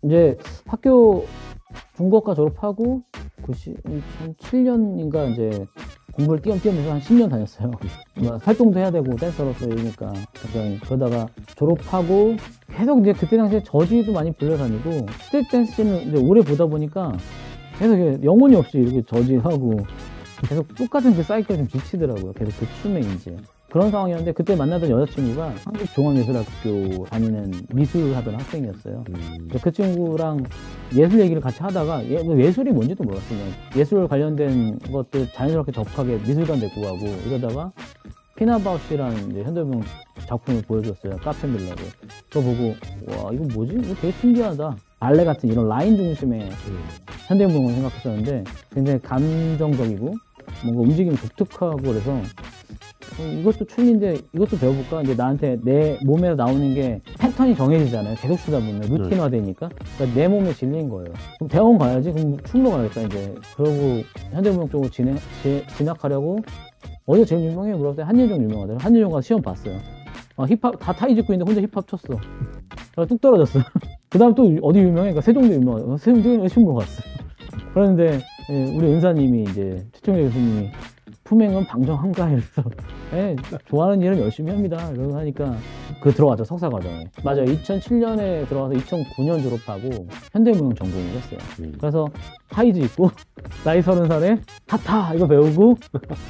이제 학교 중고과 졸업하고 2007년인가 이제 공부를 띄엄띄엄해서 한 10년 다녔어요. 뭐 활동도 해야 되고 댄서로서 이러니까 굉장히 그러다가 졸업하고 계속 이제 그때 당시에 저지도 많이 불려다니고 스트릿 댄스를 이제 오래 보다 보니까 계속 영혼이 없이 이렇게 저지하고 계속 똑같은 그 사이클에 좀 지치더라고요. 계속 그 춤에 이제 그런 상황이었는데 그때 만나던 여자친구가 한국종합예술학교 다니는 미술 하던 학생이었어요. 그 친구랑 예술 얘기를 같이 하다가 예술이 뭔지도 몰랐어요. 그냥 예술 관련된 것들 자연스럽게 접하게 미술관 데리고 가고 이러다가 피나바우시라는 이제 현대무용 작품을 보여줬어요. 카페밀러를. 그거 보고 와 이거 뭐지? 이거 되게 신기하다. 발레 같은 이런 라인 중심의 현대무용을 생각했었는데 굉장히 감정적이고 뭔가 움직임이 독특하고 그래서 이것도 춤인데 이것도 배워볼까? 이제 나한테 내 몸에서 나오는 게 패턴이 정해지잖아요. 계속 추다 보면 루틴화 되니까 그러니까 내 몸에 질린 거예요. 그럼 대학원 가야지. 그럼 춤으로 가야겠다 이제. 그러고 현대무용 쪽으로 진학하려고 어디가 제일 유명해? 물어봤더니 한예종 유명하더라고요. 한예종 가서 시험 봤어요. 힙합 다 타이 짓고 있는데 혼자 힙합 췄어. 그래서 뚝 떨어졌어. 그 다음 또 어디 유명해? 그러니까 세종도 유명하고 세종도 열심히 보러 갔어. 그런데 우리 은사님이 이제 최종재 교수님이 품행은 방정한가 이래서 좋아하는 일은 열심히 합니다 이러고 하니까 들어가죠. 석사 과정에. 맞아요. 2007년에 들어가서 2009년 졸업하고 현대무용 전공을 했어요. 그래서 타이즈 입고 나이 30살에 타타 이거 배우고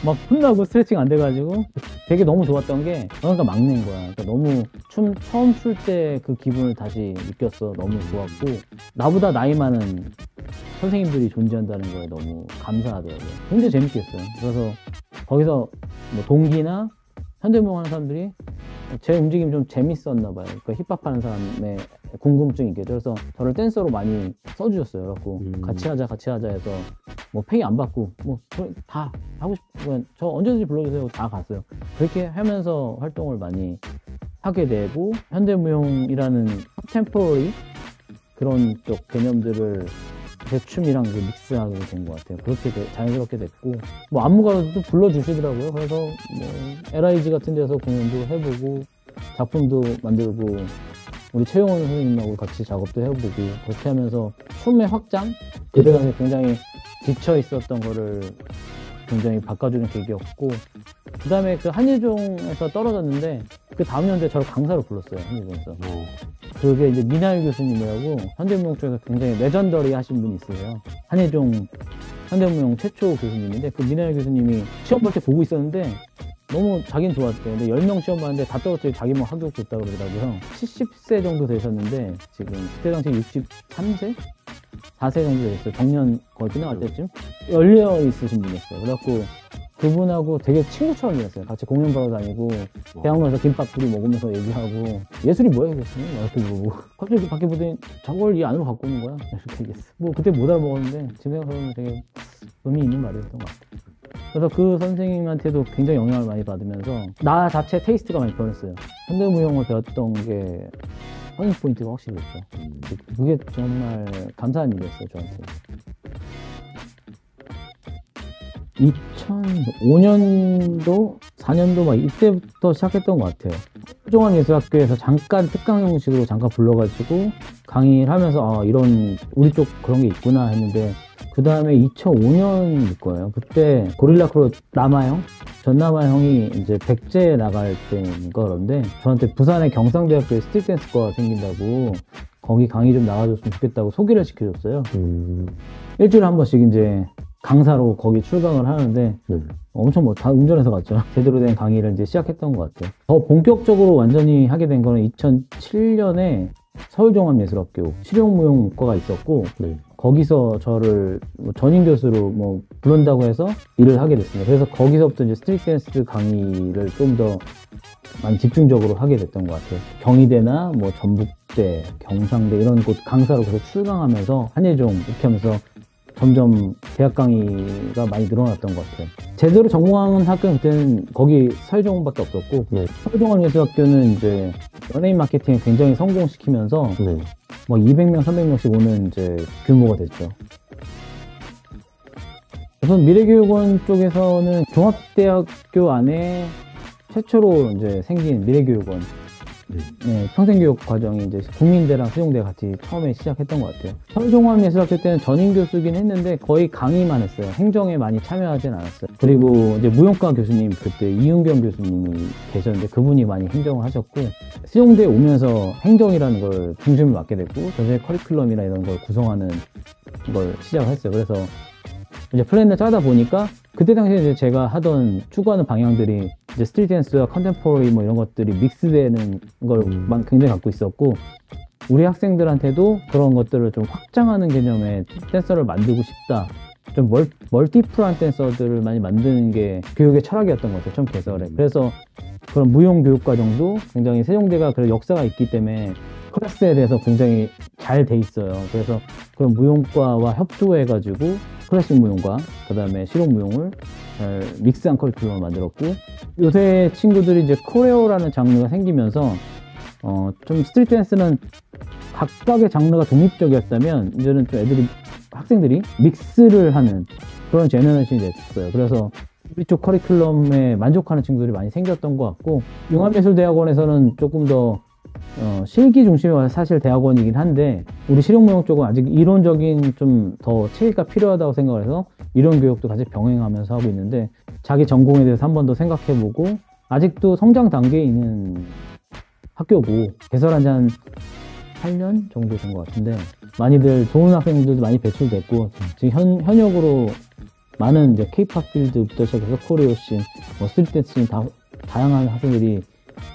막 혼나고 스트레칭 안 돼가지고 되게 너무 좋았던 게 그러니까 막 낸 거야. 그러니까 너무 춤 처음 출 때 그 기분을 다시 느꼈어. 너무 좋았고 나보다 나이 많은 선생님들이 존재한다는 거에 너무 감사하더라고요. 굉장히 재밌게 했어요. 그래서 거기서 뭐 동기나 현대무용 하는 사람들이 제 움직임이 좀 재밌었나 봐요. 그러니까 힙합 하는 사람의 궁금증이 있겠죠. 그래서 저를 댄서로 많이 써주셨어요. 그래갖고 같이 하자 해서 뭐 페이 안 받고 뭐 다 하고 싶으면 저 언제든지 불러주세요. 다 갔어요. 그렇게 하면서 활동을 많이 하게 되고 현대무용이라는 템포러리 그런 쪽 개념들을 대춤이랑 믹스하게 된 것 같아요. 그렇게 자연스럽게 됐고 뭐 안무가로도 불러주시더라고요. 그래서 뭐 LIG 같은 데서 공연도 해보고 작품도 만들고 우리 최용원 선생님하고 같이 작업도 해보고 그렇게 하면서 춤의 확장? 그때 당시에 굉장히 지쳐 있었던 거를 굉장히 바꿔주는 계기였고 그 다음에 그 한예종에서 떨어졌는데 그 다음 연도에 저를 강사로 불렀어요. 한예종에서. 그게 이제 민하일 교수님이라고 현대무용 쪽에서 굉장히 레전더리 하신 분이 있어요. 한예종 현대무용 최초 교수님인데 그 민하일 교수님이 시험 볼 때 보고 있었는데 너무 자기는 좋았대요. 근데 10명 시험 봤는데 다 떨어뜨리고 자기만 합격 줬다고 그러더라고요. 70세 정도 되셨는데 지금 그때 당시 63세? 4세 정도 됐어요. 정년 거의 끝나갈 때쯤 열려 있으신 분이었어요. 그래갖고 그분하고 되게 친구처럼 지냈어요. 같이 공연 보러 다니고 대학로에서 김밥 둘이 먹으면서 얘기하고 예술이 뭐야 그랬으면 이렇게 물어보고 갑자기 밖에 보더니 저걸 이 안으로 갖고 오는 거야 이렇게 얘기했어요. 뭐 그때 못 알아먹었는데 지금 생각해보면 되게 의미 있는 말이었던 것 같아요. 그래서 그 선생님한테도 굉장히 영향을 많이 받으면서 나 자체 테이스트가 많이 변했어요. 현대무용을 배웠던 게 터닝 포인트가 확실히 있죠. 그게 정말 감사한 일이었어요 저한테. 2005년도, 4년도 막 이때부터 시작했던 것 같아요. 한국종합예술학교에서 잠깐 특강 형식으로 잠깐 불러가지고 강의를 하면서 이런 우리 쪽 그런 게 있구나 했는데 그 다음에 2005년일 거예요. 그때 고릴라 크루 남아형? 전남아 형이 이제 백제에 나갈 때인가 그런데 저한테 부산의 경상대학교에 스트릿 댄스과가 생긴다고 거기 강의 좀 나가줬으면 좋겠다고 소개를 시켜줬어요. 일주일에 한 번씩 이제 강사로 거기 출강을 하는데 엄청 뭐 다 운전해서 갔죠. 제대로 된 강의를 이제 시작했던 것 같아요. 더 본격적으로 완전히 하게 된 거는 2007년에 서울종합예술학교 실용무용과가 있었고 거기서 저를 전임 교수로 뭐 부른다고 해서 일을 하게 됐습니다. 그래서 거기서부터 이제 스트릿 댄스 강의를 좀 더 많이 집중적으로 하게 됐던 것 같아요. 경희대나 뭐 전북대, 경상대 이런 곳 강사로 계속 출강하면서 한예종 이렇게 하면서 점점 대학 강의가 많이 늘어났던 것 같아요. 제대로 전공하는 학교는 그때는 거기 서울종합밖에 없었고 서울종합예술학교는 이제 연예인 마케팅을 굉장히 성공시키면서 뭐 200명, 300명씩 오는 이제 규모가 됐죠. 우선 미래교육원 쪽에서는 종합대학교 안에 최초로 이제 생긴 미래교육원 네, 평생교육 과정이 이제 국민대랑 세종대 같이 처음에 시작했던 것 같아요. 서울종합예술학교 때는 전임 교수긴 했는데 거의 강의만 했어요. 행정에 많이 참여하진 않았어요. 그리고 이제 무용과 교수님, 그때 이윤경 교수님이 계셨는데 그분이 많이 행정을 하셨고, 세종대에 오면서 행정이라는 걸 중심을 맡게 됐고, 전체 커리큘럼이나 이런 걸 구성하는 걸 시작을 했어요. 그래서 이제 플랜을 짜다 보니까 그때 당시에 이제 제가 하던 추구하는 방향들이 이제 스트리트 댄스와 컨템포러리 뭐 이런 것들이 믹스되는 걸 굉장히 갖고 있었고, 우리 학생들한테도 그런 것들을 좀 확장하는 개념의 댄서를 만들고 싶다. 좀 멀티플한 댄서들을 많이 만드는 게 교육의 철학이었던 것 같아요. 처음 개설에. 그래서 그런 무용 교육 과정도 굉장히 세종대가 그런 역사가 있기 때문에 클래스에 대해서 굉장히 잘 돼 있어요. 그래서 그런 무용과와 협조해가지고 클래식 무용과 그 다음에 실용 무용을 잘 믹스한 커리큘럼을 만들었고, 요새 친구들이 이제 코레오라는 장르가 생기면서 좀 스트리트 댄스는 각각의 장르가 독립적이었다면 이제는 좀 학생들이 믹스를 하는 그런 제너레이션이 됐어요. 그래서 우리 쪽 커리큘럼에 만족하는 친구들이 많이 생겼던 것 같고, 융합예술대학원에서는 조금 더 실기 중심의 사실 대학원이긴 한데, 우리 실용무용 쪽은 아직 이론적인 좀 더 체계가 필요하다고 생각을 해서 이론 교육도 같이 병행하면서 하고 있는데, 자기 전공에 대해서 한 번 더 생각해보고, 아직도 성장 단계에 있는 학교고, 개설한 지 한 8년 정도 된 것 같은데, 많이들 좋은 학생들도 많이 배출됐고, 지금 현역으로 많은 이제 K-팝 필드부터 시작해서 코리오씬, 뭐 스트리트 댄스씬 다양한 학생들이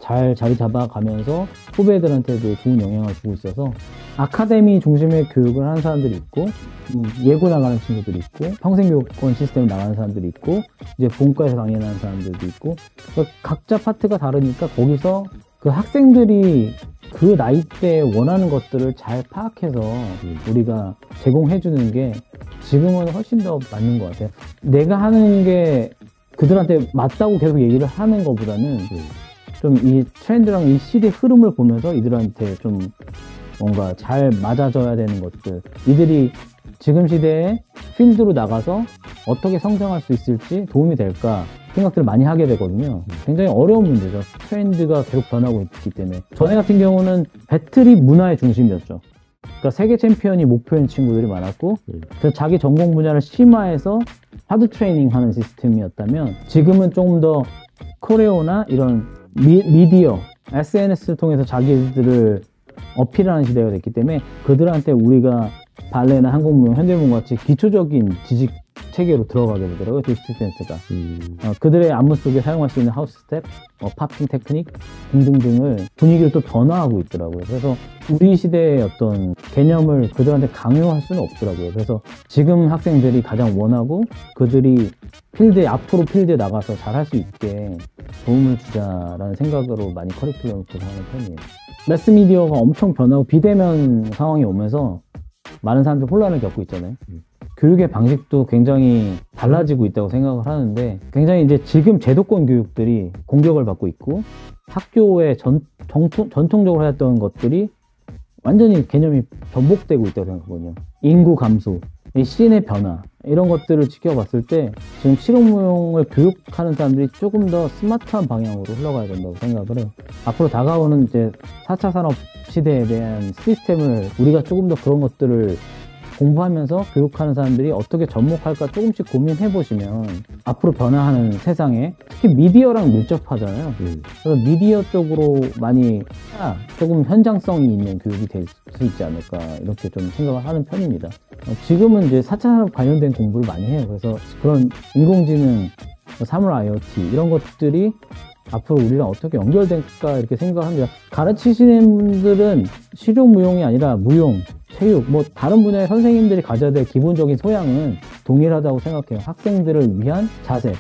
잘 자리 잡아가면서 후배들한테도 좋은 영향을 주고 있어서, 아카데미 중심의 교육을 하는 사람들이 있고, 예고 나가는 친구들이 있고, 평생교육권 시스템을 나가는 사람들이 있고, 이제 본과에서 강연하는 사람들도 있고, 그러니까 각자 파트가 다르니까 거기서 그 학생들이 그 나이대에 원하는 것들을 잘 파악해서 우리가 제공해주는 게 지금은 훨씬 더 맞는 것 같아요. 내가 하는 게 그들한테 맞다고 계속 얘기를 하는 것보다는 좀 이 트렌드랑 이 시대 흐름을 보면서 이들한테 좀 뭔가 잘 맞아줘야 되는 것들, 이들이 지금 시대에 필드로 나가서 어떻게 성장할 수 있을지 도움이 될까 생각들을 많이 하게 되거든요. 굉장히 어려운 문제죠. 트렌드가 계속 변하고 있기 때문에. 전에 같은 경우는 배틀이 문화의 중심이었죠. 그러니까 세계 챔피언이 목표인 친구들이 많았고, 그래서 자기 전공 분야를 심화해서 하드 트레이닝 하는 시스템이었다면, 지금은 조금 더 코레오나 이런 미디어, SNS를 통해서 자기들을 어필하는 시대가 됐기 때문에 그들한테 우리가 발레나 한국무용, 현대무용 같이 기초적인 지식 체계로 들어가게 되더라고요. 스트리트 댄스가. 그들의 안무 속에 사용할 수 있는 하우스 스텝, 팝핑 테크닉 등등등을 분위기를 또 변화하고 있더라고요. 그래서 우리 시대의 어떤 개념을 그들한테 강요할 수는 없더라고요. 그래서 지금 학생들이 가장 원하고 그들이 앞으로 필드에 나가서 잘할 수 있게 도움을 주자라는 생각으로 많이 커리큘럼을 구성하는 편이에요. 매스미디어가 엄청 변하고 비대면 상황이 오면서 많은 사람들이 혼란을 겪고 있잖아요. 교육의 방식도 굉장히 달라지고 있다고 생각을 하는데, 굉장히 이제 지금 제도권 교육들이 공격을 받고 있고, 학교에 전통적으로 했던 것들이 완전히 개념이 변복되고 있다고 생각하거든요. 인구 감소, 이 씬의 변화, 이런 것들을 지켜봤을 때 지금 실용무용을 교육하는 사람들이 조금 더 스마트한 방향으로 흘러가야 된다고 생각을 해요. 앞으로 다가오는 이제 4차 산업 시대에 대한 시스템을 우리가 조금 더 그런 것들을 공부하면서 교육하는 사람들이 어떻게 접목할까 조금씩 고민해 보시면, 앞으로 변화하는 세상에 특히 미디어랑 밀접하잖아요. 그래서 미디어 쪽으로 많이 조금 현장성이 있는 교육이 될 수 있지 않을까, 이렇게 좀 생각을 하는 편입니다. 지금은 이제 4차 산업 관련된 공부를 많이 해요. 그래서 그런 인공지능, 사물 IoT 이런 것들이 앞으로 우리랑 어떻게 연결될까 이렇게 생각을 합니다. 가르치시는 분들은 실용무용이 아니라 무용, 체육, 뭐 다른 분야의 선생님들이 가져야 될 기본적인 소양은 동일하다고 생각해요. 학생들을 위한 자세,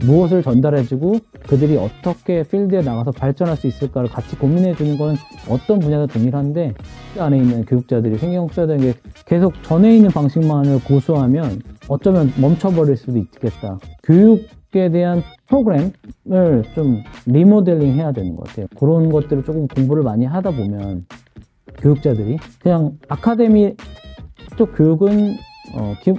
무엇을 전달해주고 그들이 어떻게 필드에 나가서 발전할 수 있을까를 같이 고민해주는 건 어떤 분야도 동일한데, 그 안에 있는 교육자들이 신경 써야 되는 게, 계속 전에 있는 방식만을 고수하면 어쩌면 멈춰버릴 수도 있겠다. 교육에 대한 프로그램을 좀 리모델링 해야 되는 것 같아요. 그런 것들을 조금 공부를 많이 하다 보면 교육자들이 그냥 아카데미 쪽 교육은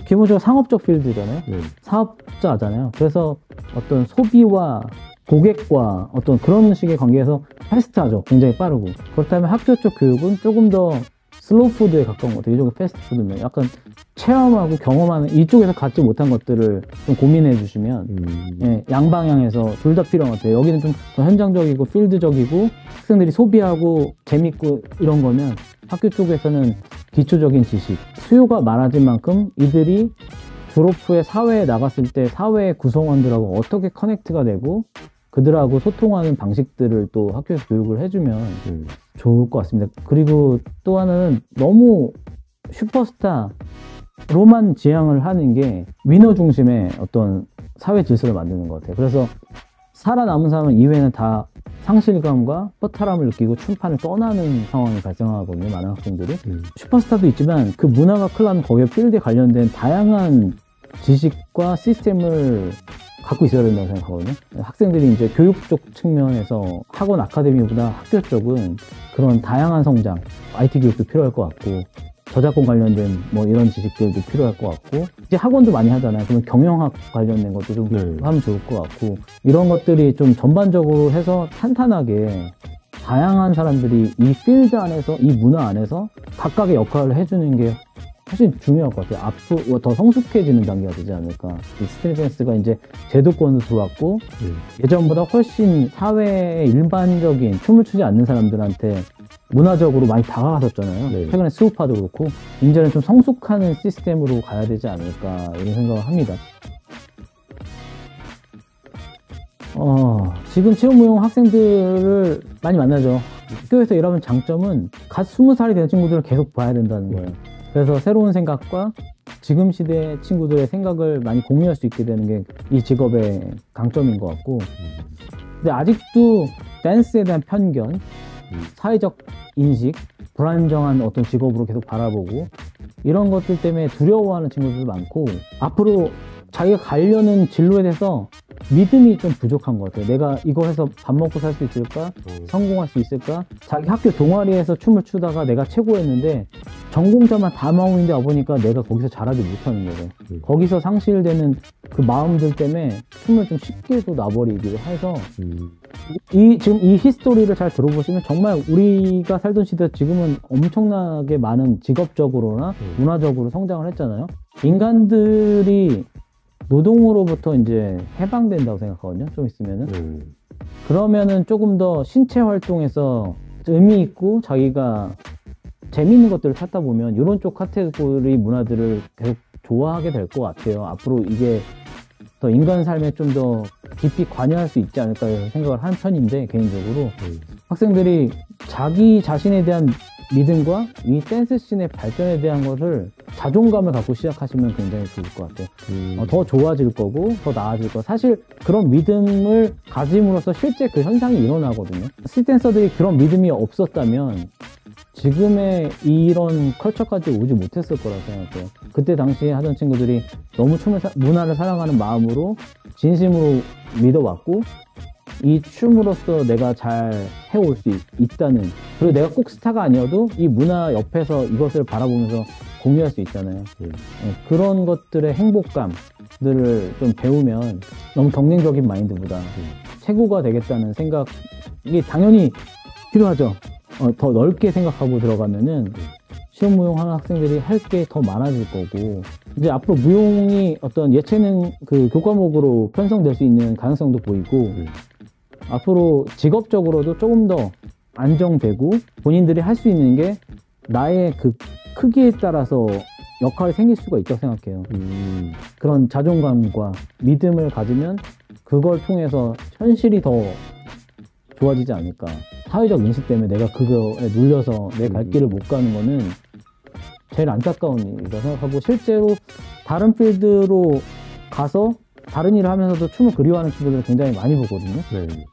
기본적으로 상업적 필드잖아요. 사업자잖아요. 그래서 어떤 소비와 고객과 어떤 그런 식의 관계에서 패스트하죠. 굉장히 빠르고. 그렇다면 학교 쪽 교육은 조금 더 슬로우 푸드에 가까운 것 같아요. 이쪽은 패스트푸드면 약간 체험하고 경험하는, 이쪽에서 갖지 못한 것들을 좀 고민해 주시면 예, 양방향에서 둘 다 필요한 것 같아요. 여기는 좀 더 현장적이고 필드적이고 학생들이 소비하고 재밌고 이런 거면, 학교 쪽에서는 기초적인 지식, 수요가 많아진 만큼 이들이 졸업 후에 사회에 나갔을 때 사회의 구성원들하고 어떻게 커넥트가 되고 그들하고 소통하는 방식들을 또 학교에서 교육을 해주면 좋을 것 같습니다. 그리고 또 하나는 너무 슈퍼스타로만 지향을 하는 게 위너 중심의 어떤 사회 질서를 만드는 것 같아요. 그래서 살아남은 사람은 이후에는 다 상실감과 허탈함을 느끼고 춘판을 떠나는 상황이 발생하거든요. 많은 학생들이. 슈퍼스타도 있지만 그 문화가 클라면 거기에 필드에 관련된 다양한 지식과 시스템을 갖고 있어야 된다고 생각하거든요. 학생들이 이제 교육 쪽 측면에서 학원 아카데미보다 학교 쪽은 그런 다양한 성장, IT 교육도 필요할 것 같고, 저작권 관련된 뭐 이런 지식들도 필요할 것 같고, 이제 학원도 많이 하잖아요. 그러면 경영학 관련된 것도 좀 하면 좋을 것 같고, 이런 것들이 좀 전반적으로 해서 탄탄하게 다양한 사람들이 이 필드 안에서, 이 문화 안에서 각각의 역할을 해주는 게 훨씬 중요할 것 같아요. 앞으로 더 성숙해지는 단계가 되지 않을까. 이 스트리트 댄스가 이제 제도권으로 들어왔고, 예전보다 훨씬 사회의 일반적인 춤을 추지 않는 사람들한테 문화적으로 많이 다가갔었잖아요. 네. 최근에 스우파도 그렇고, 이제는 좀 성숙하는 시스템으로 가야 되지 않을까, 이런 생각을 합니다. 지금 체육무용 학생들을 많이 만나죠. 학교에서 일하는 장점은 갓 20살이 된 친구들을 계속 봐야 된다는 거예요. 그래서 새로운 생각과 지금 시대 친구들의 생각을 많이 공유할 수 있게 되는 게 이 직업의 강점인 것 같고, 근데 아직도 댄스에 대한 편견, 사회적 인식, 불안정한 어떤 직업으로 계속 바라보고 이런 것들 때문에 두려워하는 친구들도 많고, 앞으로 자기가 가려는 진로에 대해서 믿음이 좀 부족한 것 같아요. 내가 이거 해서 밥 먹고 살 수 있을까? 성공할 수 있을까? 자기 학교 동아리에서 춤을 추다가 내가 최고였는데 전공자만 다 마음인데 와보니까 내가 거기서 잘하지 못하는 거죠. 거기서 상실되는 그 마음들 때문에 춤을 좀 쉽게도 놔버리기도 해서, 지금 이 히스토리를 잘 들어보시면 정말 우리가 살던 시대 지금은 엄청나게 많은 직업적으로나 문화적으로 성장을 했잖아요. 인간들이 노동으로부터 이제 해방된다고 생각하거든요. 좀 있으면은. 그러면은 조금 더 신체 활동에서 의미 있고 자기가 재미있는 것들을 찾다 보면 이런 쪽 카테고리 문화들을 계속 좋아하게 될 것 같아요. 앞으로 이게 더 인간 삶에 좀 더 깊이 관여할 수 있지 않을까 생각을 한 편인데, 개인적으로 학생들이 자기 자신에 대한 믿음과 이 댄스 씬의 발전에 대한 것을 자존감을 갖고 시작하시면 굉장히 좋을 것 같아요. 더 좋아질 거고 더 나아질 거. 사실 그런 믿음을 가짐으로써 실제 그 현상이 일어나거든요. 스트리트 댄서들이 그런 믿음이 없었다면 지금의 이런 컬처까지 오지 못했을 거라고 생각해요. 그때 당시에 하던 친구들이 너무 문화를 사랑하는 마음으로 진심으로 믿어왔고, 이 춤으로써 내가 잘 해올 수 있다는, 그리고 내가 꼭 스타가 아니어도 이 문화 옆에서 이것을 바라보면서 공유할 수 있잖아요. 그런 것들의 행복감들을 좀 배우면 너무 경쟁적인 마인드보다 최고가 되겠다는 생각이 당연히 필요하죠. 더 넓게 생각하고 들어가면은 시험무용 하는 학생들이 할 게 더 많아질 거고, 이제 앞으로 무용이 어떤 예체능 그 교과목으로 편성될 수 있는 가능성도 보이고, 앞으로 직업적으로도 조금 더 안정되고 본인들이 할 수 있는 게 나의 그 크기에 따라서 역할이 생길 수가 있다고 생각해요. 그런 자존감과 믿음을 가지면 그걸 통해서 현실이 더 좋아지지 않을까. 사회적 인식 때문에 내가 그거에 눌려서 내 갈 길을 못 가는 거는 제일 안타까운 일이라고 생각하고, 실제로 다른 필드로 가서 다른 일을 하면서도 춤을 그리워하는 친구들을 굉장히 많이 보거든요.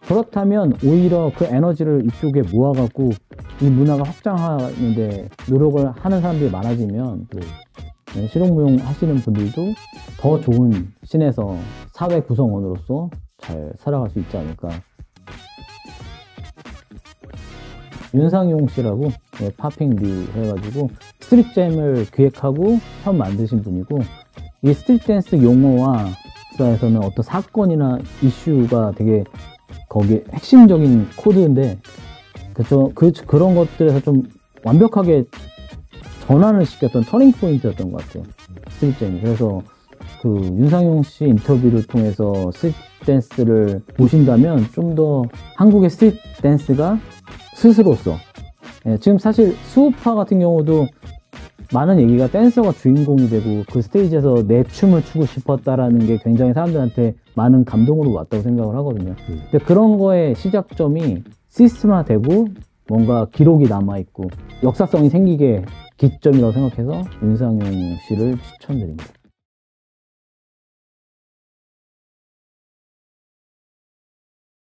그렇다면 오히려 그 에너지를 이쪽에 모아갖고 이 문화가 확장하는데 노력을 하는 사람들이 많아지면 실용무용 하시는 분들도 더 좋은 씬에서 사회 구성원으로서 잘 살아갈 수 있지 않을까. 윤상용 씨라고 파핑리 해가지고 스트릿잼을 기획하고 처음 만드신 분이고, 이 스트릿 댄스 용어와 에서는 어떤 사건이나 이슈가 되게 거기에 핵심적인 코드인데 그런 것들에서 좀 완벽하게 전환을 시켰던 터닝 포인트였던 것 같아요. 스트릿 댄이. 그래서 그 윤상용 씨 인터뷰를 통해서 스트릿 댄스를 보신다면 좀 더 한국의 스트릿 댄스가 스스로서 지금 사실 수우파 같은 경우도 많은 얘기가 댄서가 주인공이 되고 그 스테이지에서 내 춤을 추고 싶었다라는 게 굉장히 사람들한테 많은 감동으로 왔다고 생각을 하거든요. 근데 그런 거의 시작점이 시스템화되고 뭔가 기록이 남아있고 역사성이 생기게 기점이라고 생각해서 윤상용 씨를 추천드립니다.